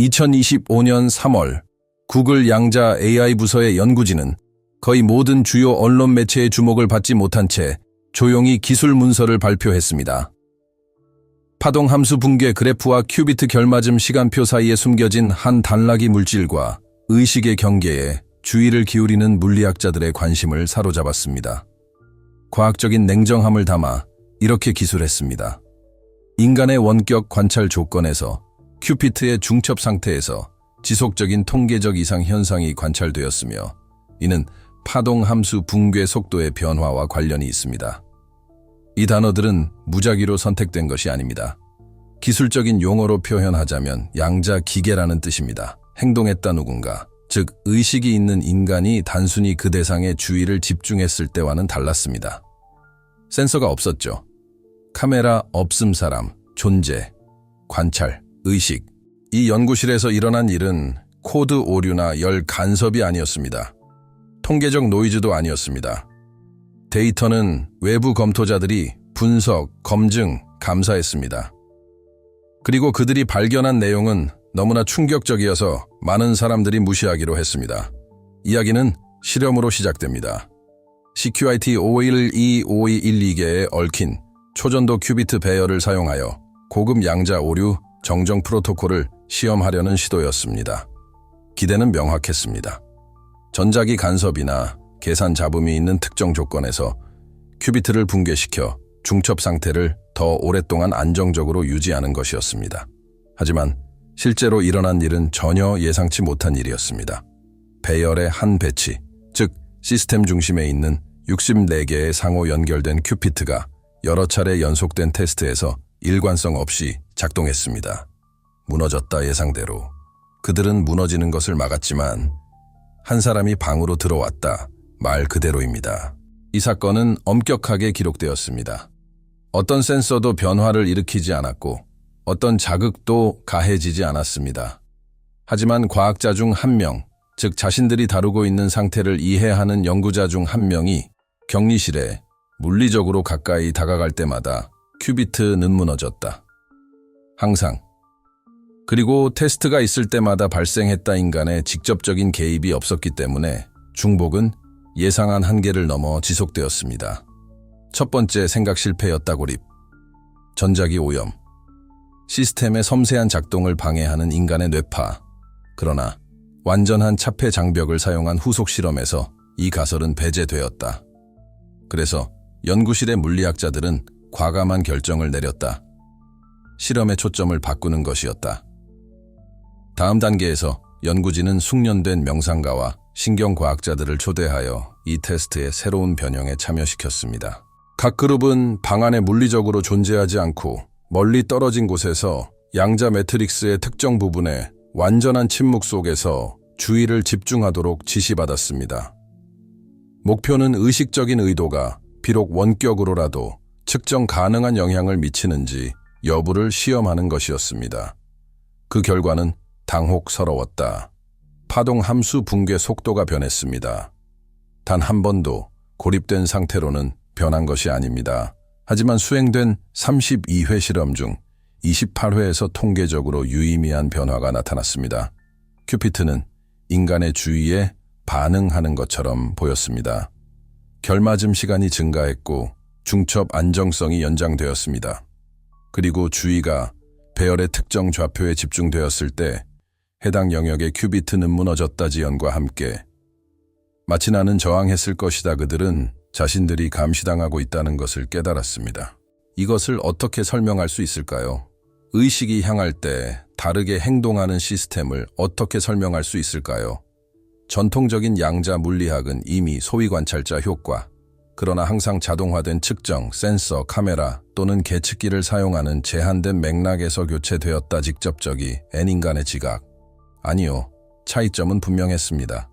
2025년 3월 구글 양자 AI 부서의 연구진은 거의 모든 주요 언론 매체의 주목을 받지 못한 채 조용히 기술 문서를 발표했습니다. 파동 함수 붕괴 그래프와 큐비트 결맞음 시간표 사이에 숨겨진 한 단락이 물질과 의식의 경계에 주의를 기울이는 물리학자들의 관심을 사로잡았습니다. 과학적인 냉정함을 담아 이렇게 기술했습니다. 인간의 원격 관찰 조건에서 큐피트의 중첩 상태에서 지속적인 통계적 이상 현상이 관찰되었으며 이는 파동 함수 붕괴 속도의 변화와 관련이 있습니다. 이 단어들은 무작위로 선택된 것이 아닙니다. 기술적인 용어로 표현하자면 양자 기계라는 뜻입니다. 행동했다 누군가, 즉 의식이 있는 인간이 단순히 그 대상에 주의를 집중했을 때와는 달랐습니다. 센서가 없었죠. 카메라 없음 사람, 존재, 관찰, 의식. 이 연구실에서 일어난 일은 코드 오류나 열 간섭이 아니었습니다. 통계적 노이즈도 아니었습니다. 데이터는 외부 검토자들이 분석, 검증, 감사했습니다. 그리고 그들이 발견한 내용은 너무나 충격적이어서 많은 사람들이 무시하기로 했습니다. 이야기는 실험으로 시작됩니다. CQIT 512-5212개에 얽힌 초전도 큐비트 배열을 사용하여 고급 양자 오류 정정 프로토콜을 시험하려는 시도였습니다. 기대는 명확했습니다. 전자기 간섭이나 계산 잡음이 있는 특정 조건에서 큐비트를 붕괴시켜 중첩 상태를 더 오랫동안 안정적으로 유지하는 것이었습니다. 하지만 실제로 일어난 일은 전혀 예상치 못한 일이었습니다. 배열의 한 배치, 즉 시스템 중심에 있는 64개의 상호 연결된 큐피트가 여러 차례 연속된 테스트에서 일관성 없이 작동했습니다. 무너졌다 예상대로. 그들은 무너지는 것을 막았지만 한 사람이 방으로 들어왔다 말 그대로입니다. 이 사건은 엄격하게 기록되었습니다. 어떤 센서도 변화를 일으키지 않았고 어떤 자극도 가해지지 않았습니다. 하지만 과학자 중 한 명, 즉 자신들이 다루고 있는 상태를 이해하는 연구자 중 한 명이 격리실에 물리적으로 가까이 다가갈 때마다 큐비트는 무너졌다. 항상. 그리고 테스트가 있을 때마다 발생했다. 인간의 직접적인 개입이 없었기 때문에 중복은 예상한 한계를 넘어 지속되었습니다. 첫 번째 생각 실패였다. 고립. 전자기 오염. 시스템의 섬세한 작동을 방해하는 인간의 뇌파. 그러나 완전한 차폐 장벽을 사용한 후속 실험에서 이 가설은 배제되었다. 그래서 연구실의 물리학자들은 과감한 결정을 내렸다. 실험의 초점을 바꾸는 것이었다. 다음 단계에서 연구진은 숙련된 명상가와 신경과학자들을 초대하여 이 테스트의 새로운 변형에 참여시켰습니다. 각 그룹은 방 안에 물리적으로 존재하지 않고 멀리 떨어진 곳에서 양자 매트릭스의 특정 부분에 완전한 침묵 속에서 주의를 집중하도록 지시받았습니다. 목표는 의식적인 의도가 비록 원격으로라도 측정 가능한 영향을 미치는지 여부를 시험하는 것이었습니다. 그 결과는 당혹스러웠다. 파동 함수 붕괴 속도가 변했습니다. 단 한 번도 고립된 상태로는 변한 것이 아닙니다. 하지만 수행된 32회 실험 중 28회에서 통계적으로 유의미한 변화가 나타났습니다. 큐피트는 인간의 주의에 반응하는 것처럼 보였습니다. 결맞음 시간이 증가했고 중첩 안정성이 연장되었습니다. 그리고 주의가 배열의 특정 좌표에 집중되었을 때 해당 영역의 큐비트는 무너졌다. 지연과 함께 마치 나는 저항했을 것이다. 그들은 자신들이 감시당하고 있다는 것을 깨달았습니다. 이것을 어떻게 설명할 수 있을까요? 의식이 향할 때 다르게 행동하는 시스템을 어떻게 설명할 수 있을까요? 전통적인 양자 물리학은 이미 소위 관찰자 효과, 그러나 항상 자동화된 측정, 센서, 카메라 또는 계측기를 사용하는 제한된 맥락에서 교체되었다. 직접적이 N인간의 지각. 아니요, 차이점은 분명했습니다.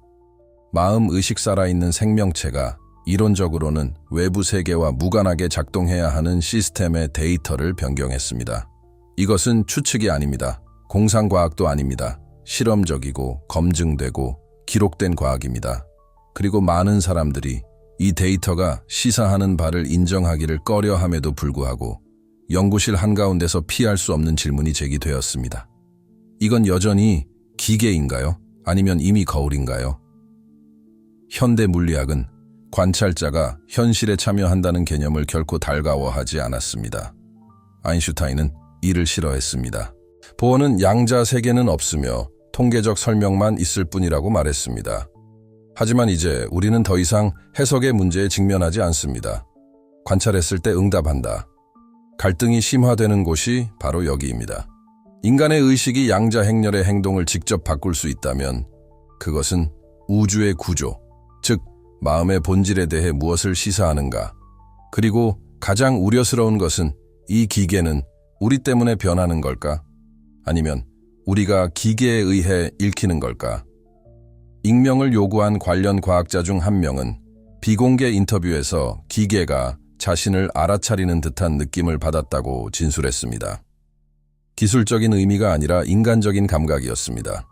마음 의식 살아있는 생명체가 이론적으로는 외부 세계와 무관하게 작동해야 하는 시스템의 데이터를 변경했습니다. 이것은 추측이 아닙니다. 공상과학도 아닙니다. 실험적이고 검증되고 기록된 과학입니다. 그리고 많은 사람들이 이 데이터가 시사하는 바를 인정하기를 꺼려함에도 불구하고 연구실 한가운데서 피할 수 없는 질문이 제기되었습니다. 이건 여전히 기계인가요? 아니면 이미 거울인가요? 현대 물리학은 관찰자가 현실에 참여한다는 개념을 결코 달가워하지 않았습니다. 아인슈타인은 이를 싫어했습니다. 보어는 양자 세계는 없으며 통계적 설명만 있을 뿐이라고 말했습니다. 하지만 이제 우리는 더 이상 해석의 문제에 직면하지 않습니다. 관찰했을 때 응답한다. 갈등이 심화되는 곳이 바로 여기입니다. 인간의 의식이 양자 행렬의 행동을 직접 바꿀 수 있다면 그것은 우주의 구조, 즉 마음의 본질에 대해 무엇을 시사하는가, 그리고 가장 우려스러운 것은 이 기계는 우리 때문에 변하는 걸까? 아니면 우리가 기계에 의해 읽히는 걸까? 익명을 요구한 관련 과학자 중 한 명은 비공개 인터뷰에서 기계가 자신을 알아차리는 듯한 느낌을 받았다고 진술했습니다. 기술적인 의미가 아니라 인간적인 감각이었습니다.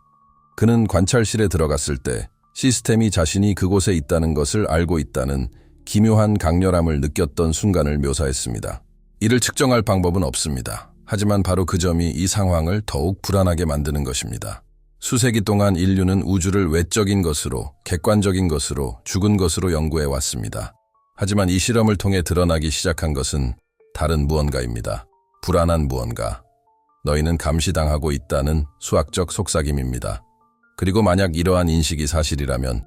그는 관찰실에 들어갔을 때 시스템이 자신이 그곳에 있다는 것을 알고 있다는 기묘한 강렬함을 느꼈던 순간을 묘사했습니다. 이를 측정할 방법은 없습니다. 하지만 바로 그 점이 이 상황을 더욱 불안하게 만드는 것입니다. 수세기 동안 인류는 우주를 외적인 것으로, 객관적인 것으로, 죽은 것으로 연구해 왔습니다. 하지만 이 실험을 통해 드러나기 시작한 것은 다른 무언가입니다. 불안한 무언가. 너희는 감시당하고 있다는 수학적 속삭임입니다. 그리고 만약 이러한 인식이 사실이라면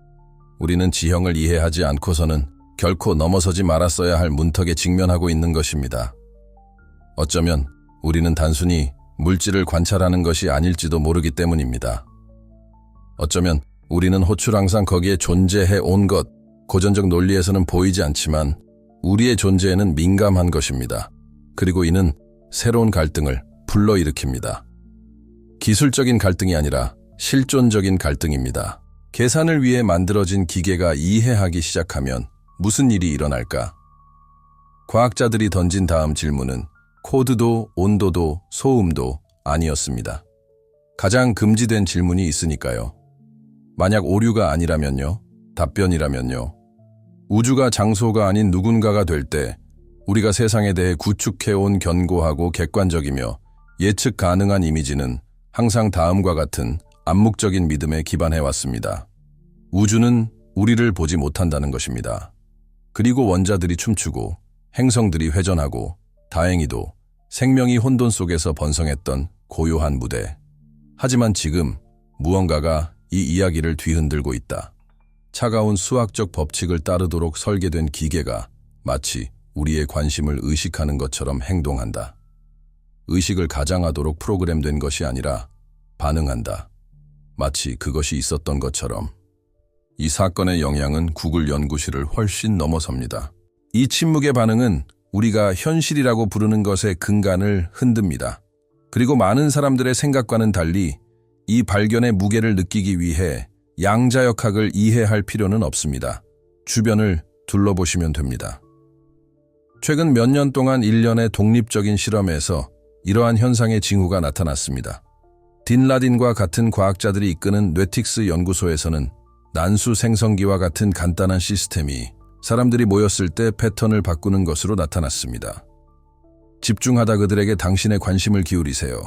우리는 지형을 이해하지 않고서는 결코 넘어서지 말았어야 할 문턱에 직면하고 있는 것입니다. 어쩌면 우리는 단순히 물질을 관찰하는 것이 아닐지도 모르기 때문입니다. 어쩌면 우리는 호출항상 거기에 존재해 온 것, 고전적 논리에서는 보이지 않지만 우리의 존재에는 민감한 것입니다. 그리고 이는 새로운 갈등을 불러일으킵니다. 기술적인 갈등이 아니라 실존적인 갈등입니다. 계산을 위해 만들어진 기계가 이해하기 시작하면 무슨 일이 일어날까? 과학자들이 던진 다음 질문은 코드도 온도도 소음도 아니었습니다. 가장 금지된 질문이 있으니까요. 만약 오류가 아니라면요? 답변이라면요? 우주가 장소가 아닌 누군가가 될 때 우리가 세상에 대해 구축해온 견고하고 객관적이며 예측 가능한 이미지는 항상 다음과 같은 암묵적인 믿음에 기반해왔습니다. 우주는 우리를 보지 못한다는 것입니다. 그리고 원자들이 춤추고 행성들이 회전하고 다행히도 생명이 혼돈 속에서 번성했던 고요한 무대. 하지만 지금 무언가가 이 이야기를 뒤흔들고 있다. 차가운 수학적 법칙을 따르도록 설계된 기계가 마치 우리의 관심을 의식하는 것처럼 행동한다. 의식을 가장하도록 프로그램된 것이 아니라 반응한다. 마치 그것이 있었던 것처럼. 이 사건의 영향은 구글 연구실을 훨씬 넘어섭니다. 이 침묵의 반응은 우리가 현실이라고 부르는 것의 근간을 흔듭니다. 그리고 많은 사람들의 생각과는 달리 이 발견의 무게를 느끼기 위해 양자역학을 이해할 필요는 없습니다. 주변을 둘러보시면 됩니다. 최근 몇 년 동안 일련의 독립적인 실험에서 이러한 현상의 징후가 나타났습니다. 딘라딘과 같은 과학자들이 이끄는 뇌틱스 연구소에서는 난수 생성기와 같은 간단한 시스템이 사람들이 모였을 때 패턴을 바꾸는 것으로 나타났습니다. 집중하다 그들에게 당신의 관심을 기울이세요.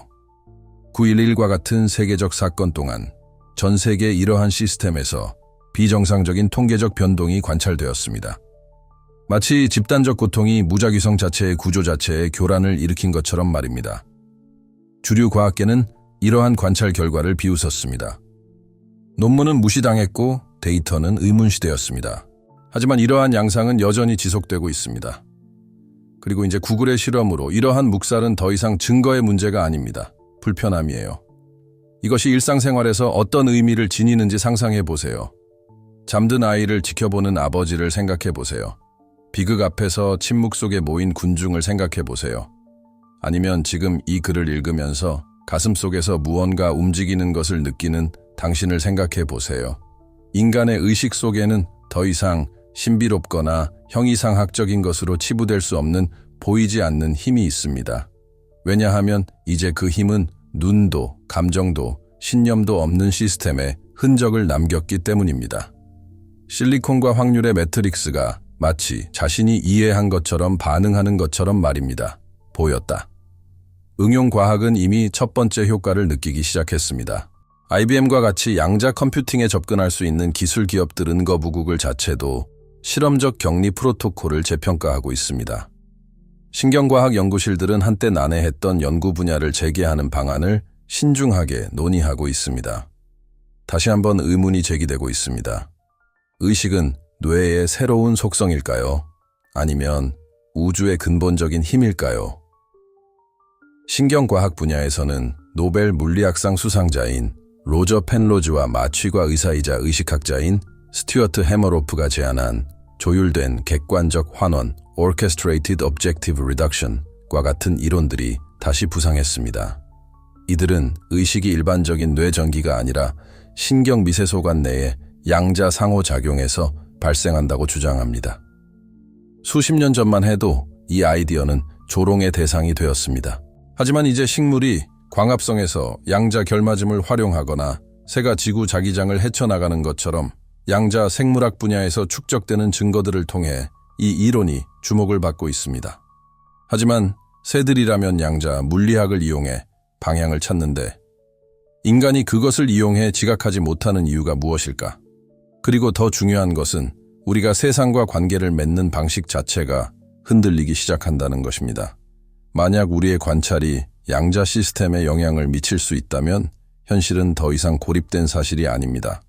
9.11과 같은 세계적 사건 동안 전 세계 이러한 시스템에서 비정상적인 통계적 변동이 관찰되었습니다. 마치 집단적 고통이 무작위성 자체의 구조 자체에 교란을 일으킨 것처럼 말입니다. 주류 과학계는 이러한 관찰 결과를 비웃었습니다. 논문은 무시당했고 데이터는 의문시되었습니다. 하지만 이러한 양상은 여전히 지속되고 있습니다. 그리고 이제 구글의 실험으로 이러한 묵살은 더 이상 증거의 문제가 아닙니다. 불편함이에요. 이것이 일상생활에서 어떤 의미를 지니는지 상상해 보세요. 잠든 아이를 지켜보는 아버지를 생각해 보세요. 비극 앞에서 침묵 속에 모인 군중을 생각해 보세요. 아니면 지금 이 글을 읽으면서 가슴속에서 무언가 움직이는 것을 느끼는 당신을 생각해 보세요. 인간의 의식 속에는 더 이상 신비롭거나 형이상학적인 것으로 치부될 수 없는 보이지 않는 힘이 있습니다. 왜냐하면 이제 그 힘은 눈도, 감정도, 신념도 없는 시스템에 흔적을 남겼기 때문입니다. 실리콘과 확률의 매트릭스가 마치 자신이 이해한 것처럼 반응하는 것처럼 말입니다. 보였다. 응용과학은 이미 첫 번째 효과를 느끼기 시작했습니다. IBM과 같이 양자 컴퓨팅에 접근할 수 있는 기술 기업들 은거부국을 자체도 실험적 격리 프로토콜을 재평가하고 있습니다. 신경과학 연구실들은 한때 난해했던 연구 분야를 재개하는 방안을 신중하게 논의하고 있습니다. 다시 한번 의문이 제기되고 있습니다. 의식은 뇌의 새로운 속성일까요? 아니면 우주의 근본적인 힘일까요? 신경과학 분야에서는 노벨 물리학상 수상자인 로저 펜로즈와 마취과 의사이자 의식학자인 스튜어트 해머로프가 제안한 조율된 객관적 환원 (Orchestrated Objective Reduction)과 같은 이론들이 다시 부상했습니다. 이들은 의식이 일반적인 뇌 전기가 아니라 신경 미세소관 내의 양자 상호작용에서 발생한다고 주장합니다. 수십 년 전만 해도 이 아이디어는 조롱의 대상이 되었습니다. 하지만 이제 식물이 광합성에서 양자 결맞음을 활용하거나 새가 지구 자기장을 헤쳐나가는 것처럼 양자 생물학 분야에서 축적되는 증거들을 통해 이 이론이 주목을 받고 있습니다. 하지만 새들이라면 양자 물리학을 이용해 방향을 찾는데 인간이 그것을 이용해 지각하지 못하는 이유가 무엇일까? 그리고 더 중요한 것은 우리가 세상과 관계를 맺는 방식 자체가 흔들리기 시작한다는 것입니다. 만약 우리의 관찰이 양자 시스템에 영향을 미칠 수 있다면 현실은 더 이상 고립된 사실이 아닙니다.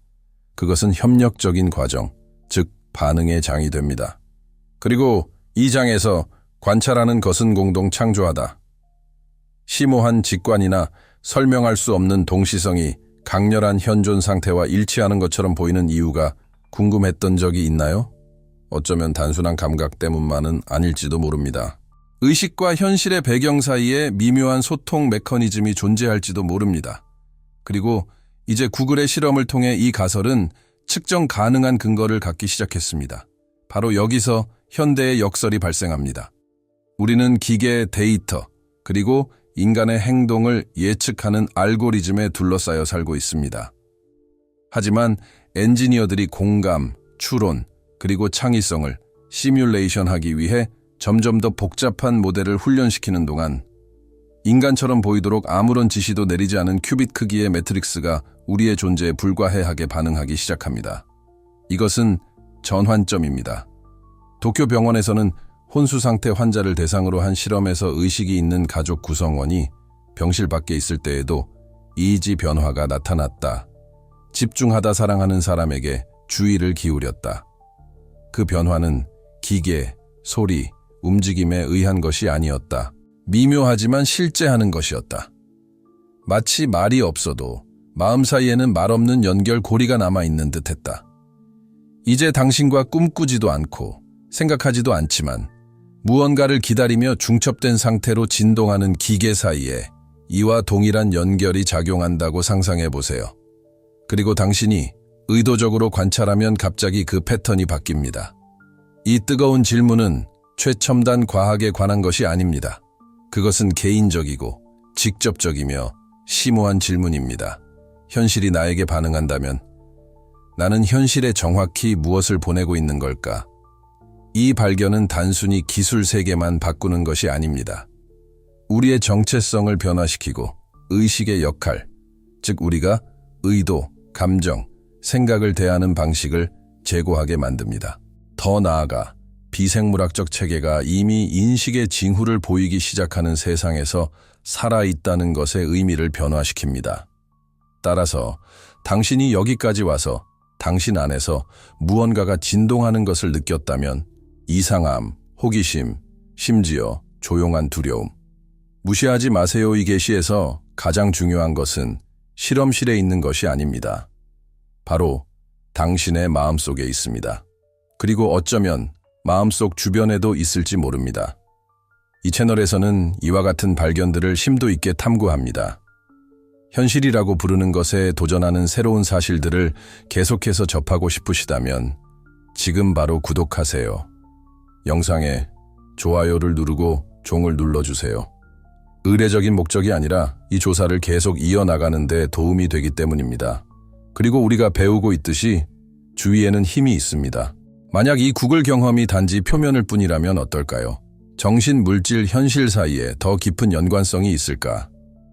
그것은 협력적인 과정, 즉 반응의 장이 됩니다. 그리고 이 장에서 관찰하는 것은 공동 창조하다. 심오한 직관이나 설명할 수 없는 동시성이 강렬한 현존 상태와 일치하는 것처럼 보이는 이유가 궁금했던 적이 있나요? 어쩌면 단순한 감각 때문만은 아닐지도 모릅니다. 의식과 현실의 배경 사이에 미묘한 소통 메커니즘이 존재할지도 모릅니다. 그리고 이제 구글의 실험을 통해 이 가설은 측정 가능한 근거를 갖기 시작했습니다. 바로 여기서 현대의 역설이 발생합니다. 우리는 기계 데이터, 그리고 인간의 행동을 예측하는 알고리즘에 둘러싸여 살고 있습니다. 하지만 엔지니어들이 공감, 추론, 그리고 창의성을 시뮬레이션하기 위해 점점 더 복잡한 모델을 훈련시키는 동안 인간처럼 보이도록 아무런 지시도 내리지 않은 큐빗 크기의 매트릭스가 우리의 존재에 불과해하게 반응하기 시작합니다. 이것은 전환점입니다. 도쿄 병원에서는 혼수 상태 환자를 대상으로 한 실험에서 의식이 있는 가족 구성원이 병실 밖에 있을 때에도 이지 변화가 나타났다. 집중하다 사랑하는 사람에게 주의를 기울였다. 그 변화는 기계, 소리, 움직임에 의한 것이 아니었다. 미묘하지만 실제하는 것이었다. 마치 말이 없어도 마음 사이에는 말없는 연결고리가 남아있는 듯했다. 이제 당신과 꿈꾸지도 않고 생각하지도 않지만 무언가를 기다리며 중첩된 상태로 진동하는 기계 사이에 이와 동일한 연결이 작용한다고 상상해 보세요. 그리고 당신이 의도적으로 관찰하면 갑자기 그 패턴이 바뀝니다. 이 뜨거운 질문은 최첨단 과학에 관한 것이 아닙니다. 그것은 개인적이고 직접적이며 심오한 질문입니다. 현실이 나에게 반응한다면 나는 현실에 정확히 무엇을 보내고 있는 걸까? 이 발견은 단순히 기술 세계만 바꾸는 것이 아닙니다. 우리의 정체성을 변화시키고 의식의 역할, 즉 우리가 의도, 감정, 생각을 대하는 방식을 재고하게 만듭니다. 더 나아가 비생물학적 체계가 이미 인식의 징후를 보이기 시작하는 세상에서 살아있다는 것의 의미를 변화시킵니다. 따라서 당신이 여기까지 와서 당신 안에서 무언가가 진동하는 것을 느꼈다면 이상함, 호기심, 심지어 조용한 두려움. 무시하지 마세요. 이 계시에서 가장 중요한 것은 실험실에 있는 것이 아닙니다. 바로 당신의 마음속에 있습니다. 그리고 어쩌면 마음속 주변에도 있을지 모릅니다. 이 채널에서는 이와 같은 발견들을 심도 있게 탐구합니다. 현실이라고 부르는 것에 도전하는 새로운 사실들을 계속해서 접하고 싶으시다면 지금 바로 구독하세요. 영상에 좋아요를 누르고 종을 눌러주세요. 의례적인 목적이 아니라 이 조사를 계속 이어나가는 데 도움이 되기 때문입니다. 그리고 우리가 배우고 있듯이 주위에는 힘이 있습니다. 만약 이 구글 경험이 단지 표면일 뿐이라면 어떨까요? 정신, 물질, 현실 사이에 더 깊은 연관성이 있을까?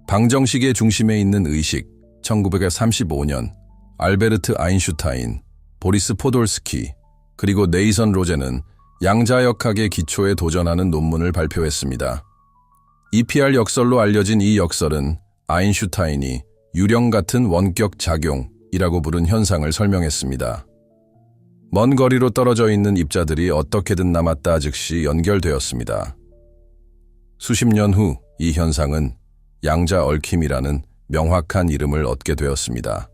방정식의 중심에 있는 의식, 1935년 알베르트 아인슈타인, 보리스 포돌스키, 그리고 네이선 로제는 양자역학의 기초에 도전하는 논문을 발표했습니다. EPR 역설로 알려진 이 역설은 아인슈타인이 유령 같은 원격 작용이라고 부른 현상을 설명했습니다. 먼 거리로 떨어져 있는 입자들이 어떻게든 남았다 즉시 연결되었습니다. 수십 년 후 이 현상은 양자 얽힘이라는 명확한 이름을 얻게 되었습니다.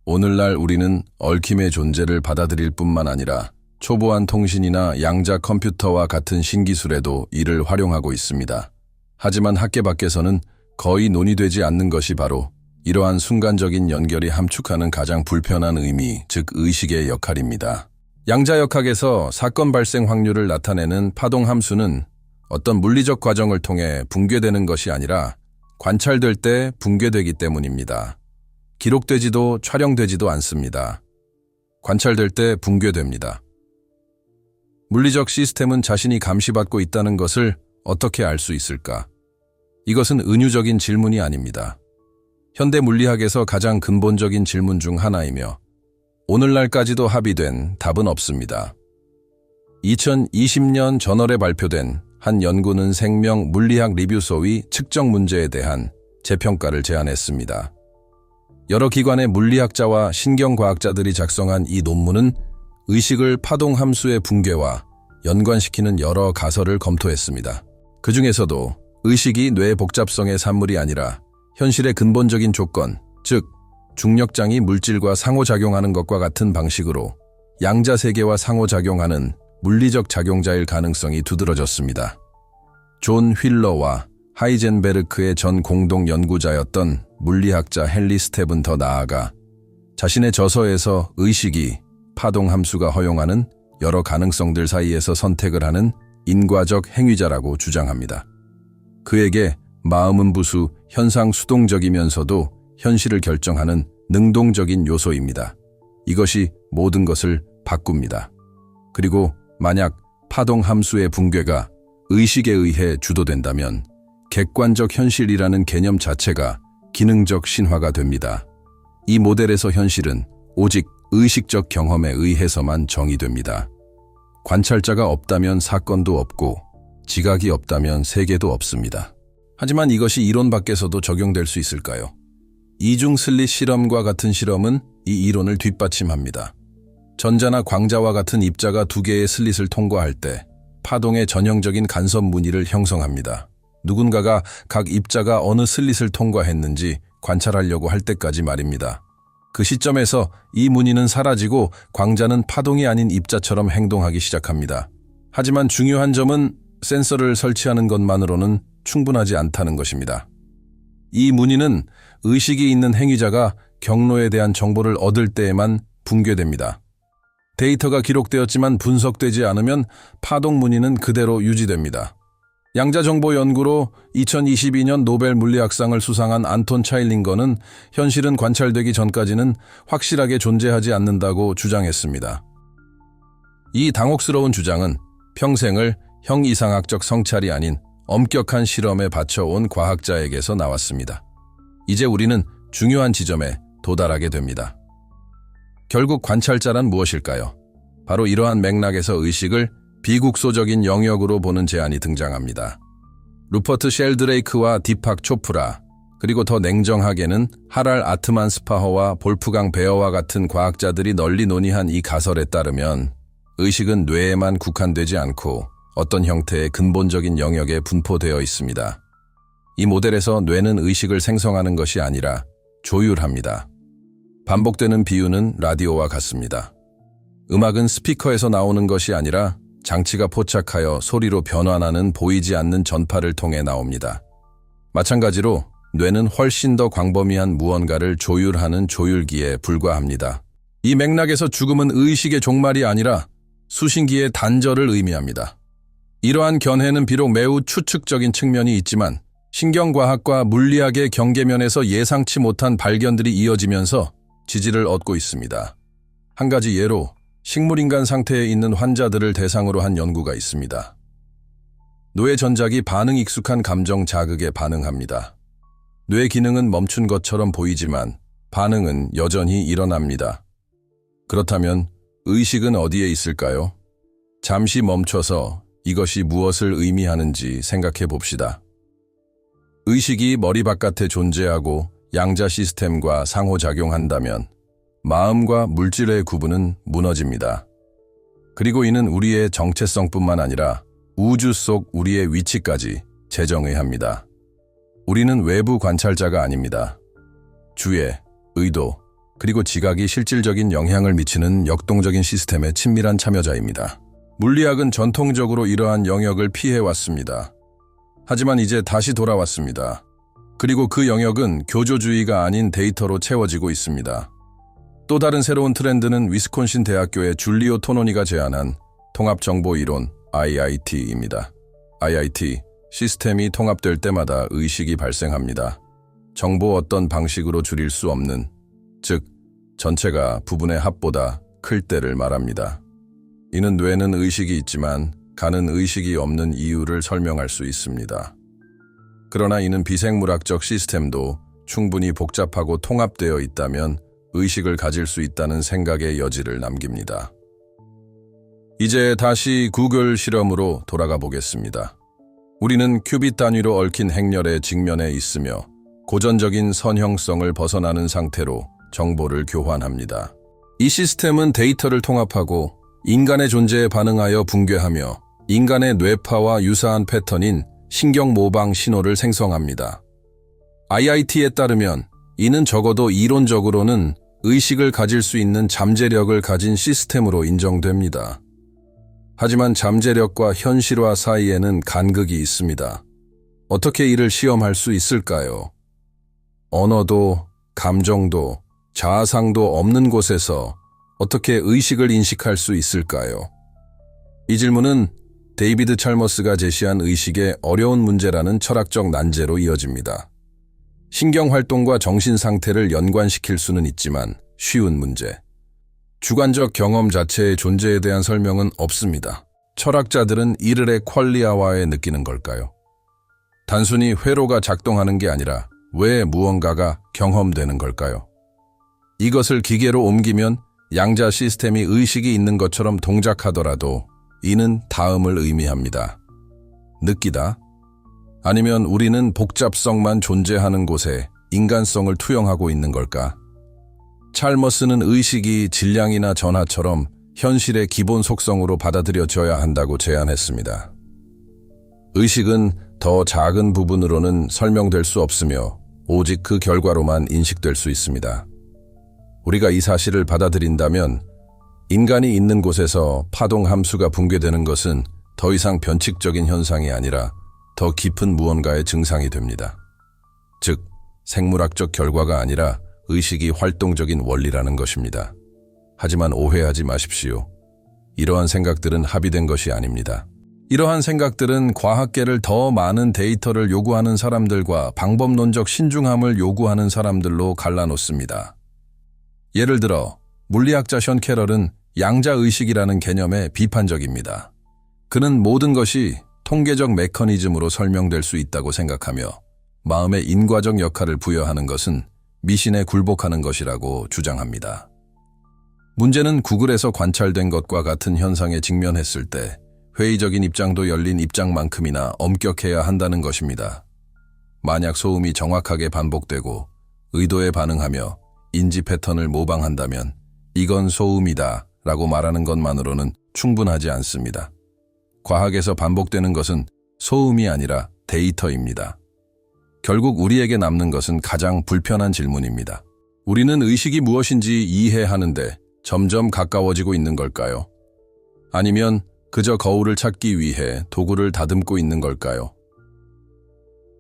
오늘날 우리는 얽힘의 존재를 받아들일 뿐만 아니라 초보한 통신이나 양자 컴퓨터와 같은 신기술에도 이를 활용하고 있습니다. 하지만 학계 밖에서는 거의 논의되지 않는 것이 바로 이러한 순간적인 연결이 함축하는 가장 불편한 의미, 즉 의식의 역할입니다. 양자역학에서 사건 발생 확률을 나타내는 파동 함수는 어떤 물리적 과정을 통해 붕괴되는 것이 아니라 관찰될 때 붕괴되기 때문입니다. 기록되지도 촬영되지도 않습니다. 관찰될 때 붕괴됩니다. 물리적 시스템은 자신이 감시받고 있다는 것을 어떻게 알 수 있을까? 이것은 은유적인 질문이 아닙니다. 현대 물리학에서 가장 근본적인 질문 중 하나이며 오늘날까지도 합의된 답은 없습니다. 2020년 저널에 발표된 한 연구는 생명 물리학 리뷰소의 측정 문제에 대한 재평가를 제안했습니다. 여러 기관의 물리학자와 신경과학자들이 작성한 이 논문은 의식을 파동 함수의 붕괴와 연관시키는 여러 가설을 검토했습니다. 그 중에서도 의식이 뇌의 복잡성의 산물이 아니라 현실의 근본적인 조건, 즉 중력장이 물질과 상호작용하는 것과 같은 방식으로 양자세계와 상호작용하는 물리적 작용자일 가능성이 두드러졌습니다. 존 휠러와 하이젠베르크의 전 공동 연구자였던 물리학자 헨리 스텝은 더 나아가 자신의 저서에서 의식이 파동 함수가 허용하는 여러 가능성들 사이에서 선택을 하는 인과적 행위자라고 주장합니다. 그에게 마음은 부수 현상 수동적이면서도 현실을 결정하는 능동적인 요소입니다. 이것이 모든 것을 바꿉니다. 그리고 만약 파동 함수의 붕괴가 의식에 의해 주도된다면 객관적 현실이라는 개념 자체가 기능적 신화가 됩니다. 이 모델에서 현실은 오직 의식적 경험에 의해서만 정의됩니다. 관찰자가 없다면 사건도 없고 지각이 없다면 세계도 없습니다. 하지만 이것이 이론 밖에서도 적용될 수 있을까요? 이중 슬릿 실험과 같은 실험은 이 이론을 뒷받침합니다. 전자나 광자와 같은 입자가 두 개의 슬릿을 통과할 때 파동의 전형적인 간섭 무늬를 형성합니다. 누군가가 각 입자가 어느 슬릿을 통과했는지 관찰하려고 할 때까지 말입니다. 그 시점에서 이 무늬는 사라지고 광자는 파동이 아닌 입자처럼 행동하기 시작합니다. 하지만 중요한 점은 센서를 설치하는 것만으로는 충분하지 않다는 것입니다. 이 무늬는 의식이 있는 행위자가 경로에 대한 정보를 얻을 때에만 붕괴됩니다. 데이터가 기록되었지만 분석되지 않으면 파동 무늬는 그대로 유지됩니다. 양자정보 연구로 2022년 노벨 물리학상을 수상한 안톤 차일링거는 현실은 관찰되기 전까지는 확실하게 존재하지 않는다고 주장했습니다. 이 당혹스러운 주장은 평생을 형이상학적 성찰이 아닌 엄격한 실험에 바쳐온 과학자에게서 나왔습니다. 이제 우리는 중요한 지점에 도달하게 됩니다. 결국 관찰자란 무엇일까요? 바로 이러한 맥락에서 의식을 비국소적인 영역으로 보는 제안이 등장합니다. 루퍼트 쉘드레이크와 디팍 초프라, 그리고 더 냉정하게는 하랄 아트만 스파허와 볼프강 베어와 같은 과학자들이 널리 논의한 이 가설에 따르면 의식은 뇌에만 국한되지 않고 어떤 형태의 근본적인 영역에 분포되어 있습니다. 이 모델에서 뇌는 의식을 생성하는 것이 아니라 조율합니다. 반복되는 비유는 라디오와 같습니다. 음악은 스피커에서 나오는 것이 아니라 장치가 포착하여 소리로 변환하는 보이지 않는 전파를 통해 나옵니다. 마찬가지로 뇌는 훨씬 더 광범위한 무언가를 조율하는 조율기에 불과합니다. 이 맥락에서 죽음은 의식의 종말이 아니라 수신기의 단절을 의미합니다. 이러한 견해는 비록 매우 추측적인 측면이 있지만 신경과학과 물리학의 경계면에서 예상치 못한 발견들이 이어지면서 지지를 얻고 있습니다. 한 가지 예로 식물인간 상태에 있는 환자들을 대상으로 한 연구가 있습니다. 뇌 전작이 반응 익숙한 감정 자극에 반응합니다. 뇌 기능은 멈춘 것처럼 보이지만 반응은 여전히 일어납니다. 그렇다면 의식은 어디에 있을까요? 잠시 멈춰서 이것이 무엇을 의미하는지 생각해 봅시다. 의식이 머리 바깥에 존재하고 양자 시스템과 상호작용한다면 마음과 물질의 구분은 무너집니다. 그리고 이는 우리의 정체성뿐만 아니라 우주 속 우리의 위치까지 재정의합니다. 우리는 외부 관찰자가 아닙니다. 주의, 의도, 그리고 지각이 실질적인 영향을 미치는 역동적인 시스템의 친밀한 참여자입니다. 물리학은 전통적으로 이러한 영역을 피해왔습니다. 하지만 이제 다시 돌아왔습니다. 그리고 그 영역은 교조주의가 아닌 데이터로 채워지고 있습니다. 또 다른 새로운 트렌드는 위스콘신 대학교의 줄리오 토노니가 제안한 통합정보이론 IIT입니다. IIT, 시스템이 통합될 때마다 의식이 발생합니다. 정보 어떤 방식으로 줄일 수 없는, 즉 전체가 부분의 합보다 클 때를 말합니다. 이는 뇌는 의식이 있지만 간은 의식이 없는 이유를 설명할 수 있습니다. 그러나 이는 비생물학적 시스템도 충분히 복잡하고 통합되어 있다면 의식을 가질 수 있다는 생각의 여지를 남깁니다. 이제 다시 구글 실험으로 돌아가 보겠습니다. 우리는 큐빗 단위로 얽힌 행렬의 직면에 있으며 고전적인 선형성을 벗어나는 상태로 정보를 교환합니다. 이 시스템은 데이터를 통합하고 인간의 존재에 반응하여 붕괴하며 인간의 뇌파와 유사한 패턴인 신경 모방 신호를 생성합니다. IIT에 따르면 이는 적어도 이론적으로는 의식을 가질 수 있는 잠재력을 가진 시스템으로 인정됩니다. 하지만 잠재력과 현실화 사이에는 간극이 있습니다. 어떻게 이를 시험할 수 있을까요? 언어도, 감정도, 자아상도 없는 곳에서 어떻게 의식을 인식할 수 있을까요? 이 질문은 데이비드 찰머스가 제시한 의식의 어려운 문제라는 철학적 난제로 이어집니다. 신경활동과 정신상태를 연관시킬 수는 있지만 쉬운 문제. 주관적 경험 자체의 존재에 대한 설명은 없습니다. 철학자들은 이르레 퀄리아와에 느끼는 걸까요? 단순히 회로가 작동하는 게 아니라 왜 무언가가 경험되는 걸까요? 이것을 기계로 옮기면 양자 시스템이 의식이 있는 것처럼 동작하더라도 이는 다음을 의미합니다. 느끼다? 아니면 우리는 복잡성만 존재하는 곳에 인간성을 투영하고 있는 걸까? 찰머스는 의식이 질량이나 전하처럼 현실의 기본 속성으로 받아들여져야 한다고 제안했습니다. 의식은 더 작은 부분으로는 설명될 수 없으며 오직 그 결과로만 인식될 수 있습니다. 우리가 이 사실을 받아들인다면 인간이 있는 곳에서 파동 함수가 붕괴되는 것은 더 이상 변칙적인 현상이 아니라 더 깊은 무언가의 증상이 됩니다. 즉, 생물학적 결과가 아니라 의식이 활동적인 원리라는 것입니다. 하지만 오해하지 마십시오. 이러한 생각들은 합의된 것이 아닙니다. 이러한 생각들은 과학계를 더 많은 데이터를 요구하는 사람들과 방법론적 신중함을 요구하는 사람들로 갈라놓습니다. 예를 들어 물리학자 션 캐럴은 양자의식이라는 개념에 비판적입니다. 그는 모든 것이 통계적 메커니즘으로 설명될 수 있다고 생각하며 마음의 인과적 역할을 부여하는 것은 미신에 굴복하는 것이라고 주장합니다. 문제는 구글에서 관찰된 것과 같은 현상에 직면했을 때 회의적인 입장도 열린 입장만큼이나 엄격해야 한다는 것입니다. 만약 소음이 정확하게 반복되고 의도에 반응하며 인지 패턴을 모방한다면 이건 소음이다 라고 말하는 것만으로는 충분하지 않습니다. 과학에서 반복되는 것은 소음이 아니라 데이터입니다. 결국 우리에게 남는 것은 가장 불편한 질문입니다. 우리는 의식이 무엇인지 이해하는데 점점 가까워지고 있는 걸까요? 아니면 그저 거울을 찾기 위해 도구를 다듬고 있는 걸까요?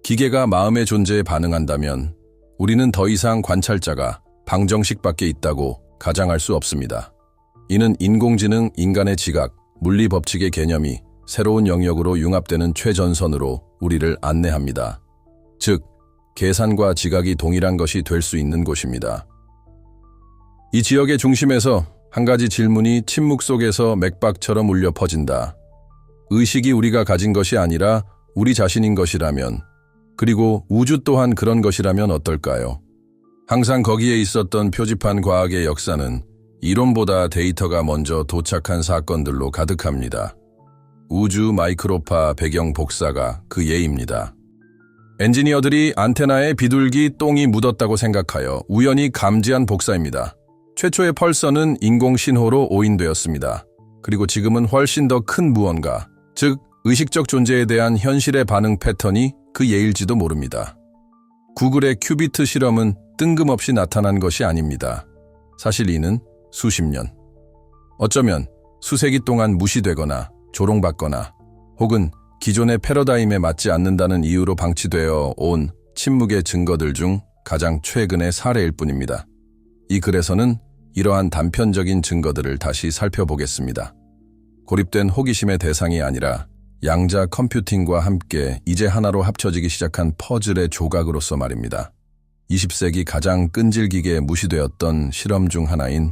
기계가 마음의 존재에 반응한다면 우리는 더 이상 관찰자가 방정식밖에 있다고 가정할 수 없습니다. 이는 인공지능, 인간의 지각, 물리 법칙의 개념이 새로운 영역으로 융합되는 최전선으로 우리를 안내합니다. 즉, 계산과 지각이 동일한 것이 될 수 있는 곳입니다. 이 지역의 중심에서 한 가지 질문이 침묵 속에서 맥박처럼 울려 퍼진다. 의식이 우리가 가진 것이 아니라 우리 자신인 것이라면, 그리고 우주 또한 그런 것이라면 어떨까요? 항상 거기에 있었던 표지판 과학의 역사는 이론보다 데이터가 먼저 도착한 사건들로 가득합니다. 우주 마이크로파 배경 복사가 그 예입니다. 엔지니어들이 안테나에 비둘기 똥이 묻었다고 생각하여 우연히 감지한 복사입니다. 최초의 펄서는 인공 신호로 오인되었습니다. 그리고 지금은 훨씬 더 큰 무언가, 즉 의식적 존재에 대한 현실의 반응 패턴이 그 예일지도 모릅니다. 구글의 큐비트 실험은 뜬금없이 나타난 것이 아닙니다. 사실 이는 수십 년, 어쩌면 수세기 동안 무시되거나 조롱받거나 혹은 기존의 패러다임에 맞지 않는다는 이유로 방치되어 온 침묵의 증거들 중 가장 최근의 사례일 뿐입니다. 이 글에서는 이러한 단편적인 증거들을 다시 살펴보겠습니다. 고립된 호기심의 대상이 아니라 양자 컴퓨팅과 함께 이제 하나로 합쳐지기 시작한 퍼즐의 조각으로서 말입니다. 20세기 가장 끈질기게 무시되었던 실험 중 하나인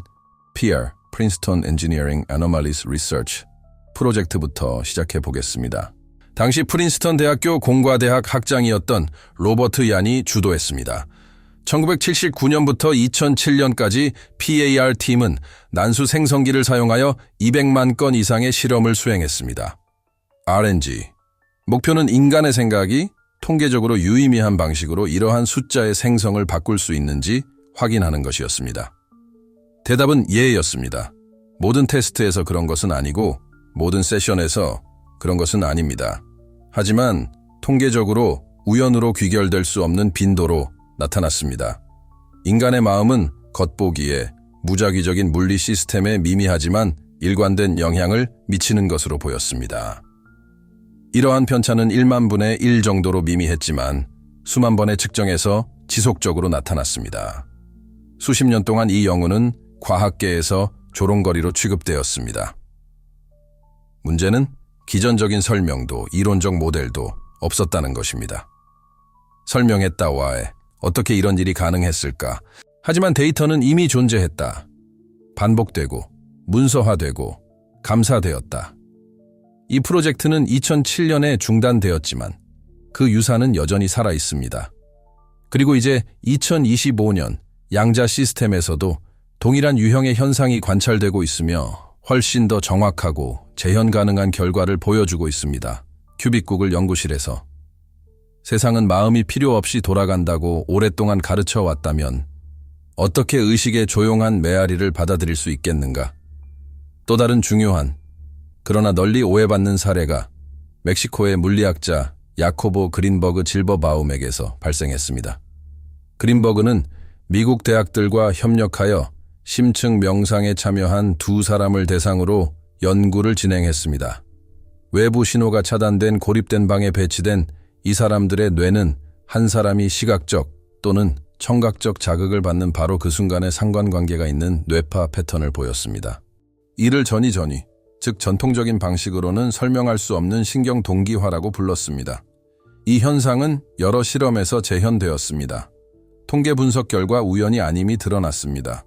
PR, Princeton Engineering Anomalies Research 프로젝트부터 시작해 보겠습니다. 당시 프린스턴 대학교 공과대학 학장이었던 로버트 얀이 주도했습니다. 1979년부터 2007년까지 PAR-팀은 난수 생성기를 사용하여 200만 건 이상의 실험을 수행했습니다. RNG, 목표는 인간의 생각이 통계적으로 유의미한 방식으로 이러한 숫자의 생성을 바꿀 수 있는지 확인하는 것이었습니다. 대답은 예였습니다. 모든 테스트에서 그런 것은 아니고 모든 세션에서 그런 것은 아닙니다. 하지만 통계적으로 우연으로 귀결될 수 없는 빈도로 나타났습니다. 인간의 마음은 겉보기에 무작위적인 물리 시스템에 미미하지만 일관된 영향을 미치는 것으로 보였습니다. 이러한 편차는 1만 분의 1 정도로 미미했지만 수만 번의 측정에서 지속적으로 나타났습니다. 수십 년 동안 이 연구는 과학계에서 조롱거리로 취급되었습니다. 문제는 기전적인 설명도 이론적 모델도 없었다는 것입니다. 설명했다와에 어떻게 이런 일이 가능했을까? 하지만 데이터는 이미 존재했다. 반복되고 문서화되고 감사되었다. 이 프로젝트는 2007년에 중단되었지만 그 유산은 여전히 살아있습니다. 그리고 이제 2025년 양자 시스템에서도 동일한 유형의 현상이 관찰되고 있으며 훨씬 더 정확하고 재현 가능한 결과를 보여주고 있습니다. 큐빅구글 연구실에서 세상은 마음이 필요 없이 돌아간다고 오랫동안 가르쳐 왔다면 어떻게 의식의 조용한 메아리를 받아들일 수 있겠는가? 또 다른 중요한 그러나 널리 오해받는 사례가 멕시코의 물리학자 야코보 그린버그 질버바움에게서 발생했습니다. 그린버그는 미국 대학들과 협력하여 심층 명상에 참여한 두 사람을 대상으로 연구를 진행했습니다. 외부 신호가 차단된 고립된 방에 배치된 이 사람들의 뇌는 한 사람이 시각적 또는 청각적 자극을 받는 바로 그 순간에 상관관계가 있는 뇌파 패턴을 보였습니다. 이를 전이전이, 즉 전통적인 방식으로는 설명할 수 없는 신경 동기화라고 불렀습니다. 이 현상은 여러 실험에서 재현되었습니다. 통계 분석 결과 우연이 아님이 드러났습니다.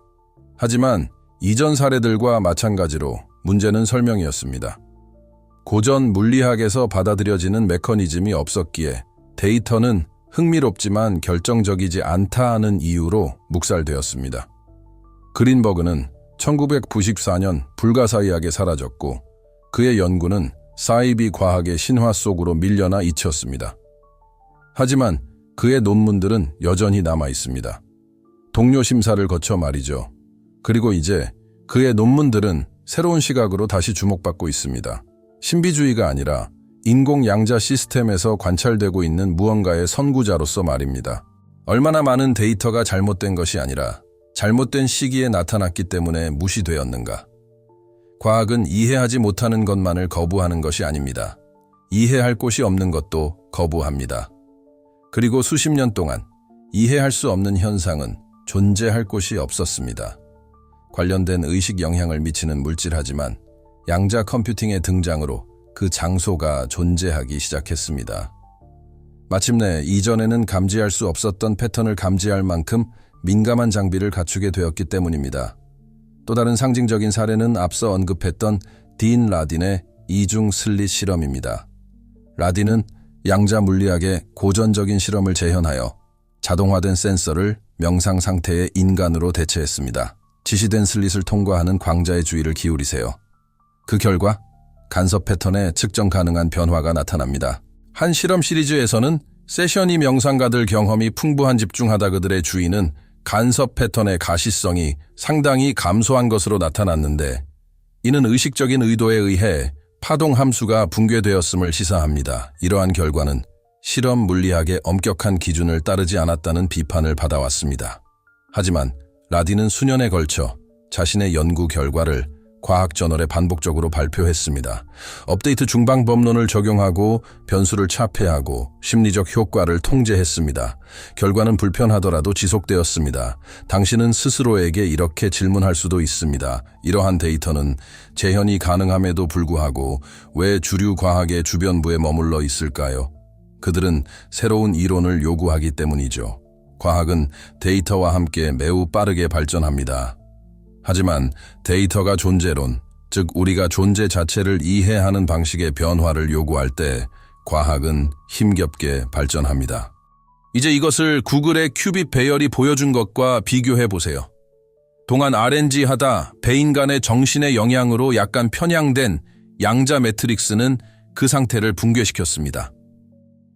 하지만 이전 사례들과 마찬가지로 문제는 설명이었습니다. 고전 물리학에서 받아들여지는 메커니즘이 없었기에 데이터는 흥미롭지만 결정적이지 않다 하는 이유로 묵살되었습니다. 그린버그는 1994년 불가사의하게 사라졌고 그의 연구는 사이비 과학의 신화 속으로 밀려나 잊혔습니다. 하지만 그의 논문들은 여전히 남아 있습니다. 동료 심사를 거쳐 말이죠. 그리고 이제 그의 논문들은 새로운 시각으로 다시 주목받고 있습니다. 신비주의가 아니라 인공 양자 시스템에서 관찰되고 있는 무언가의 선구자로서 말입니다. 얼마나 많은 데이터가 잘못된 것이 아니라 잘못된 시기에 나타났기 때문에 무시되었는가? 과학은 이해하지 못하는 것만을 거부하는 것이 아닙니다. 이해할 곳이 없는 것도 거부합니다. 그리고 수십 년 동안 이해할 수 없는 현상은 존재할 곳이 없었습니다. 관련된 의식 영향을 미치는 물질하지만 양자 컴퓨팅의 등장으로 그 장소가 존재하기 시작했습니다. 마침내 이전에는 감지할 수 없었던 패턴을 감지할 만큼 민감한 장비를 갖추게 되었기 때문입니다. 또 다른 상징적인 사례는 앞서 언급했던 딘 라딘의 이중 슬릿 실험입니다. 라디는 양자 물리학의 고전적인 실험을 재현하여 자동화된 센서를 명상 상태의 인간으로 대체했습니다. 지시된 슬릿을 통과하는 광자의 주의를 기울이세요. 그 결과 간섭 패턴에 측정 가능한 변화가 나타납니다. 한 실험 시리즈에서는 세션 2 명상가들 경험이 풍부한 집중하다 그들의 주의는 간섭 패턴의 가시성이 상당히 감소한 것으로 나타났는데, 이는 의식적인 의도에 의해 파동 함수가 붕괴되었음을 시사합니다. 이러한 결과는 실험 물리학의 엄격한 기준을 따르지 않았다는 비판을 받아왔습니다. 하지만 라디는 수년에 걸쳐 자신의 연구 결과를 과학 저널에 반복적으로 발표했습니다. 업데이트 중방법론을 적용하고 변수를 차폐하고 심리적 효과를 통제했습니다. 결과는 불편하더라도 지속되었습니다. 당신은 스스로에게 이렇게 질문할 수도 있습니다. 이러한 데이터는 재현이 가능함에도 불구하고 왜 주류 과학의 주변부에 머물러 있을까요? 그들은 새로운 이론을 요구하기 때문이죠. 과학은 데이터와 함께 매우 빠르게 발전합니다. 하지만 데이터가 존재론, 즉 우리가 존재 자체를 이해하는 방식의 변화를 요구할 때 과학은 힘겹게 발전합니다. 이제 이것을 구글의 큐빗 배열이 보여준 것과 비교해 보세요. 동안 RNG하다 배인간의 정신의 영향으로 약간 편향된 양자 매트릭스는 그 상태를 붕괴시켰습니다.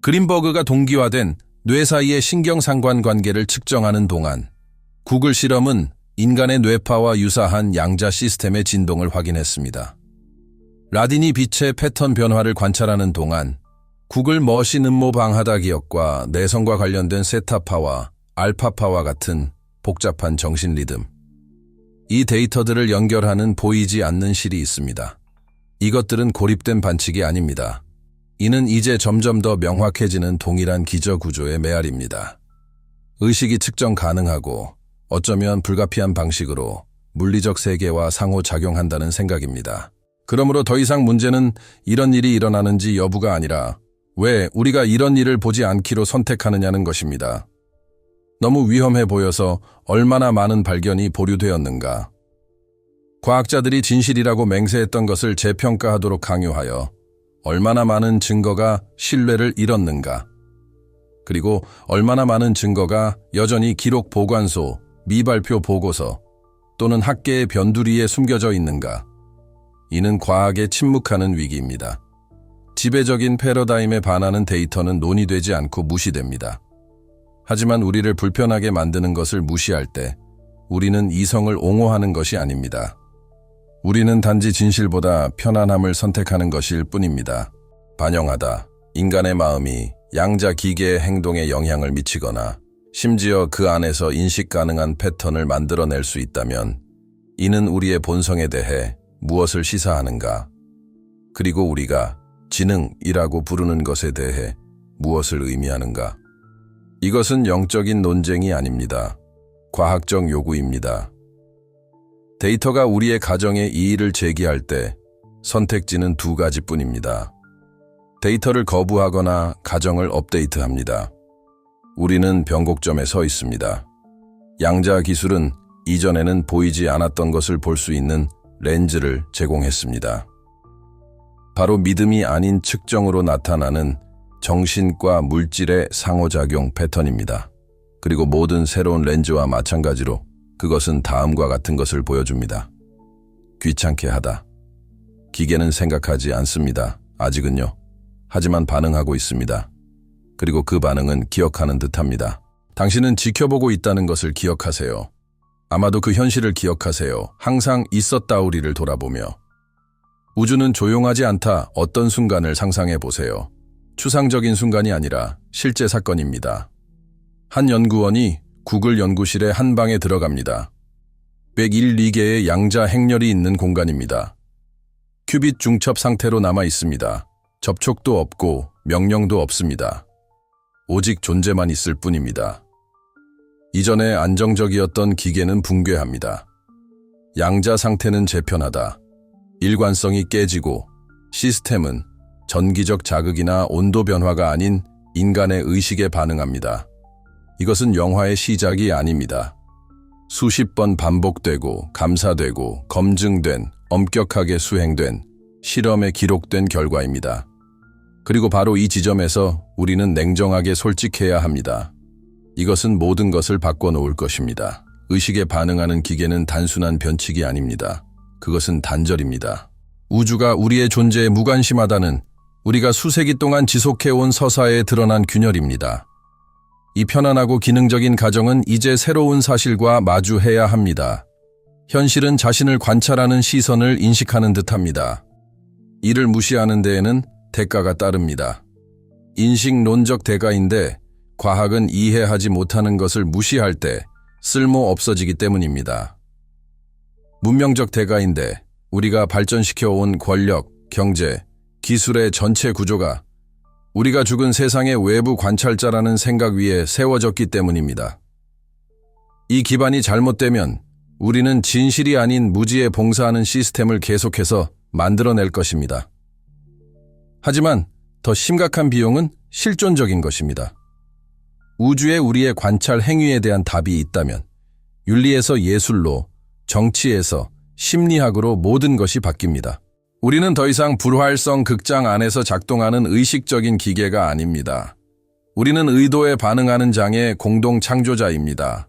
그린버그가 동기화된 뇌 사이의 신경상관 관계를 측정하는 동안 구글 실험은 인간의 뇌파와 유사한 양자 시스템의 진동을 확인했습니다. 라딘이 빛의 패턴 변화를 관찰하는 동안 구글 머신 음모 방하다 기억과 내성과 관련된 세타파와 알파파와 같은 복잡한 정신 리듬, 이 데이터들을 연결하는 보이지 않는 실이 있습니다. 이것들은 고립된 반칙이 아닙니다. 이는 이제 점점 더 명확해지는 동일한 기저 구조의 메아리입니다. 의식이 측정 가능하고 어쩌면 불가피한 방식으로 물리적 세계와 상호작용한다는 생각입니다. 그러므로 더 이상 문제는 이런 일이 일어나는지 여부가 아니라 왜 우리가 이런 일을 보지 않기로 선택하느냐는 것입니다. 너무 위험해 보여서 얼마나 많은 발견이 보류되었는가. 과학자들이 진실이라고 맹세했던 것을 재평가하도록 강요하여 얼마나 많은 증거가 신뢰를 잃었는가. 그리고 얼마나 많은 증거가 여전히 기록 보관소, 미발표 보고서 또는 학계의 변두리에 숨겨져 있는가. 이는 과학에 침묵하는 위기입니다. 지배적인 패러다임에 반하는 데이터는 논의되지 않고 무시됩니다. 하지만 우리를 불편하게 만드는 것을 무시할 때 우리는 이성을 옹호하는 것이 아닙니다. 우리는 단지 진실보다 편안함을 선택하는 것일 뿐입니다. 반영하다, 인간의 마음이 양자 기계의 행동에 영향을 미치거나 심지어 그 안에서 인식 가능한 패턴을 만들어낼 수 있다면 이는 우리의 본성에 대해 무엇을 시사하는가? 그리고 우리가 지능이라고 부르는 것에 대해 무엇을 의미하는가? 이것은 영적인 논쟁이 아닙니다. 과학적 요구입니다. 데이터가 우리의 가정에 이의를 제기할 때 선택지는 두 가지뿐입니다. 데이터를 거부하거나 가정을 업데이트합니다. 우리는 변곡점에 서 있습니다. 양자 기술은 이전에는 보이지 않았던 것을 볼 수 있는 렌즈를 제공했습니다. 바로 믿음이 아닌 측정으로 나타나는 정신과 물질의 상호작용 패턴입니다. 그리고 모든 새로운 렌즈와 마찬가지로 그것은 다음과 같은 것을 보여줍니다. 귀찮게 하다. 기계는 생각하지 않습니다. 아직은요. 하지만 반응하고 있습니다. 그리고 그 반응은 기억하는 듯합니다. 당신은 지켜보고 있다는 것을 기억하세요. 아마도 그 현실을 기억하세요. 항상 있었다우리를 돌아보며. 우주는 조용하지 않다. 어떤 순간을 상상해 보세요. 추상적인 순간이 아니라 실제 사건입니다. 한 연구원이 구글 연구실의 한 방에 들어갑니다. 101개의 양자 행렬이 있는 공간입니다. 큐빗 중첩 상태로 남아 있습니다. 접촉도 없고 명령도 없습니다. 오직 존재만 있을 뿐입니다. 이전에 안정적이었던 기계는 붕괴합니다. 양자 상태는 재편하다. 일관성이 깨지고 시스템은 전기적 자극이나 온도 변화가 아닌 인간의 의식에 반응합니다. 이것은 영화의 시작이 아닙니다. 수십 번 반복되고 감사되고 검증된, 엄격하게 수행된 실험에 기록된 결과입니다. 그리고 바로 이 지점에서 우리는 냉정하게 솔직해야 합니다. 이것은 모든 것을 바꿔놓을 것입니다. 의식에 반응하는 기계는 단순한 변칙이 아닙니다. 그것은 단절입니다. 우주가 우리의 존재에 무관심하다는 우리가 수세기 동안 지속해온 서사에 드러난 균열입니다. 이 편안하고 기능적인 가정은 이제 새로운 사실과 마주해야 합니다. 현실은 자신을 관찰하는 시선을 인식하는 듯합니다. 이를 무시하는 데에는 대가가 따릅니다. 인식론적 대가인데 과학은 이해하지 못하는 것을 무시할 때 쓸모 없어지기 때문입니다. 문명적 대가인데 우리가 발전시켜온 권력, 경제, 기술의 전체 구조가 우리가 죽은 세상의 외부 관찰자라는 생각 위에 세워졌기 때문입니다. 이 기반이 잘못되면 우리는 진실이 아닌 무지에 봉사하는 시스템을 계속해서 만들어낼 것입니다. 하지만 더 심각한 비용은 실존적인 것입니다. 우주에 우리의 관찰 행위에 대한 답이 있다면 윤리에서 예술로, 정치에서 심리학으로 모든 것이 바뀝니다. 우리는 더 이상 불활성 극장 안에서 작동하는 의식적인 기계가 아닙니다. 우리는 의도에 반응하는 장의 공동 창조자입니다.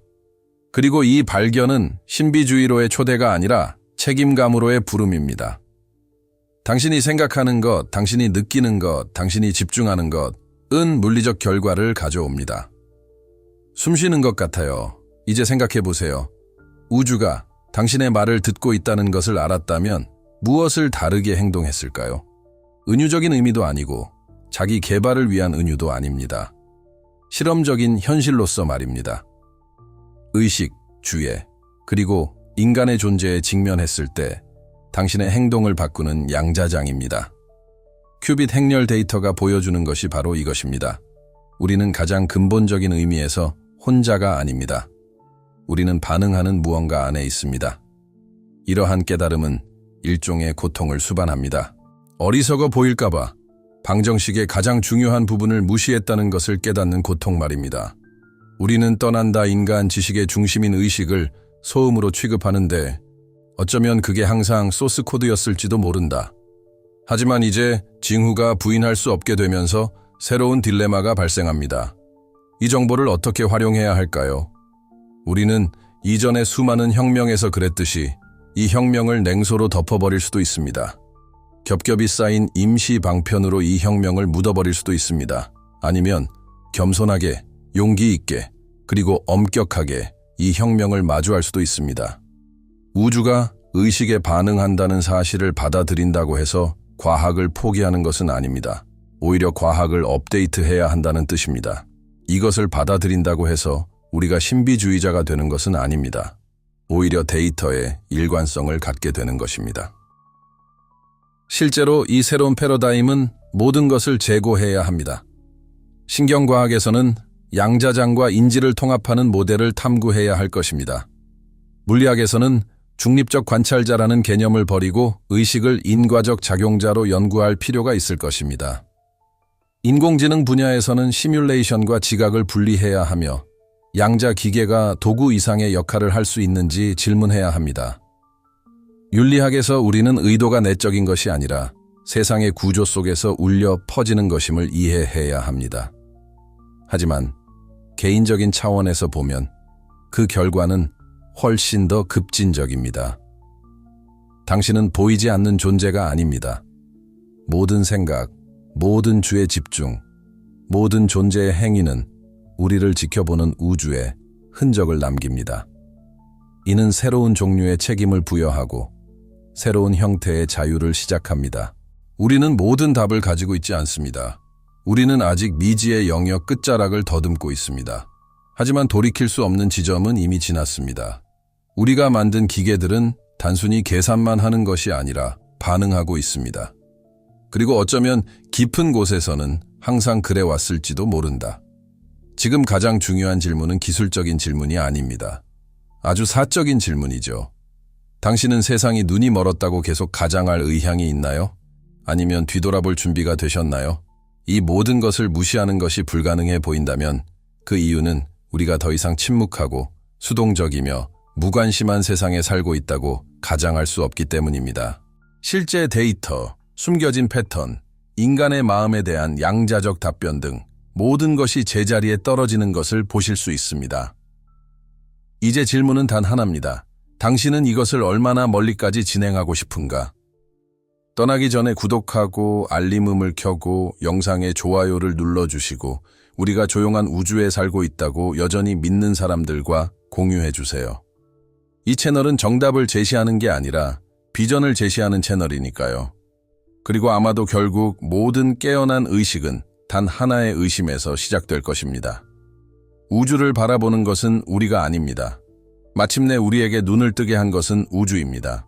그리고 이 발견은 신비주의로의 초대가 아니라 책임감으로의 부름입니다. 당신이 생각하는 것, 당신이 느끼는 것, 당신이 집중하는 것은 물리적 결과를 가져옵니다. 숨쉬는 것 같아요. 이제 생각해 보세요. 우주가 당신의 말을 듣고 있다는 것을 알았다면 무엇을 다르게 행동했을까요? 은유적인 의미도 아니고 자기 개발을 위한 은유도 아닙니다. 실험적인 현실로서 말입니다. 의식, 주의, 그리고 인간의 존재에 직면했을 때 당신의 행동을 바꾸는 양자장입니다. 큐빗 행렬 데이터가 보여주는 것이 바로 이것입니다. 우리는 가장 근본적인 의미에서 혼자가 아닙니다. 우리는 반응하는 무언가 안에 있습니다. 이러한 깨달음은 일종의 고통을 수반합니다. 어리석어 보일까봐 방정식의 가장 중요한 부분을 무시했다는 것을 깨닫는 고통 말입니다. 우리는 떠난다 인간 지식의 중심인 의식을 소음으로 취급하는데 어쩌면 그게 항상 소스 코드였을지도 모른다. 하지만 이제 징후가 부인할 수 없게 되면서 새로운 딜레마가 발생합니다. 이 정보를 어떻게 활용해야 할까요? 우리는 이전의 수많은 혁명에서 그랬듯이 이 혁명을 냉소로 덮어버릴 수도 있습니다. 겹겹이 쌓인 임시 방편으로 이 혁명을 묻어버릴 수도 있습니다. 아니면 겸손하게, 용기 있게, 그리고 엄격하게 이 혁명을 마주할 수도 있습니다. 우주가 의식에 반응한다는 사실을 받아들인다고 해서 과학을 포기하는 것은 아닙니다. 오히려 과학을 업데이트해야 한다는 뜻입니다. 이것을 받아들인다고 해서 우리가 신비주의자가 되는 것은 아닙니다. 오히려 데이터에 일관성을 갖게 되는 것입니다. 실제로 이 새로운 패러다임은 모든 것을 재고해야 합니다. 신경과학에서는 양자장과 인지를 통합하는 모델을 탐구해야 할 것입니다. 물리학에서는 중립적 관찰자라는 개념을 버리고 의식을 인과적 작용자로 연구할 필요가 있을 것입니다. 인공지능 분야에서는 시뮬레이션과 지각을 분리해야 하며 양자 기계가 도구 이상의 역할을 할 수 있는지 질문해야 합니다. 윤리학에서 우리는 의도가 내적인 것이 아니라 세상의 구조 속에서 울려 퍼지는 것임을 이해해야 합니다. 하지만 개인적인 차원에서 보면 그 결과는 훨씬 더 급진적입니다. 당신은 보이지 않는 존재가 아닙니다. 모든 생각, 모든 주의 집중, 모든 존재의 행위는 우리를 지켜보는 우주에 흔적을 남깁니다. 이는 새로운 종류의 책임을 부여하고 새로운 형태의 자유를 시작합니다. 우리는 모든 답을 가지고 있지 않습니다. 우리는 아직 미지의 영역 끝자락을 더듬고 있습니다. 하지만 돌이킬 수 없는 지점은 이미 지났습니다. 우리가 만든 기계들은 단순히 계산만 하는 것이 아니라 반응하고 있습니다. 그리고 어쩌면 깊은 곳에서는 항상 그래 왔을지도 모른다. 지금 가장 중요한 질문은 기술적인 질문이 아닙니다. 아주 사적인 질문이죠. 당신은 세상이 눈이 멀었다고 계속 가장할 의향이 있나요? 아니면 뒤돌아볼 준비가 되셨나요? 이 모든 것을 무시하는 것이 불가능해 보인다면 그 이유는 우리가 더 이상 침묵하고 수동적이며 무관심한 세상에 살고 있다고 가장할 수 없기 때문입니다. 실제 데이터, 숨겨진 패턴, 인간의 마음에 대한 양자적 답변 등 모든 것이 제자리에 떨어지는 것을 보실 수 있습니다. 이제 질문은 단 하나입니다. 당신은 이것을 얼마나 멀리까지 진행하고 싶은가? 떠나기 전에 구독하고 알림음을 켜고 영상에 좋아요를 눌러주시고 우리가 조용한 우주에 살고 있다고 여전히 믿는 사람들과 공유해 주세요. 이 채널은 정답을 제시하는 게 아니라 비전을 제시하는 채널이니까요. 그리고 아마도 결국 모든 깨어난 의식은 단 하나의 의심에서 시작될 것입니다. 우주를 바라보는 것은 우리가 아닙니다. 마침내 우리에게 눈을 뜨게 한 것은 우주입니다.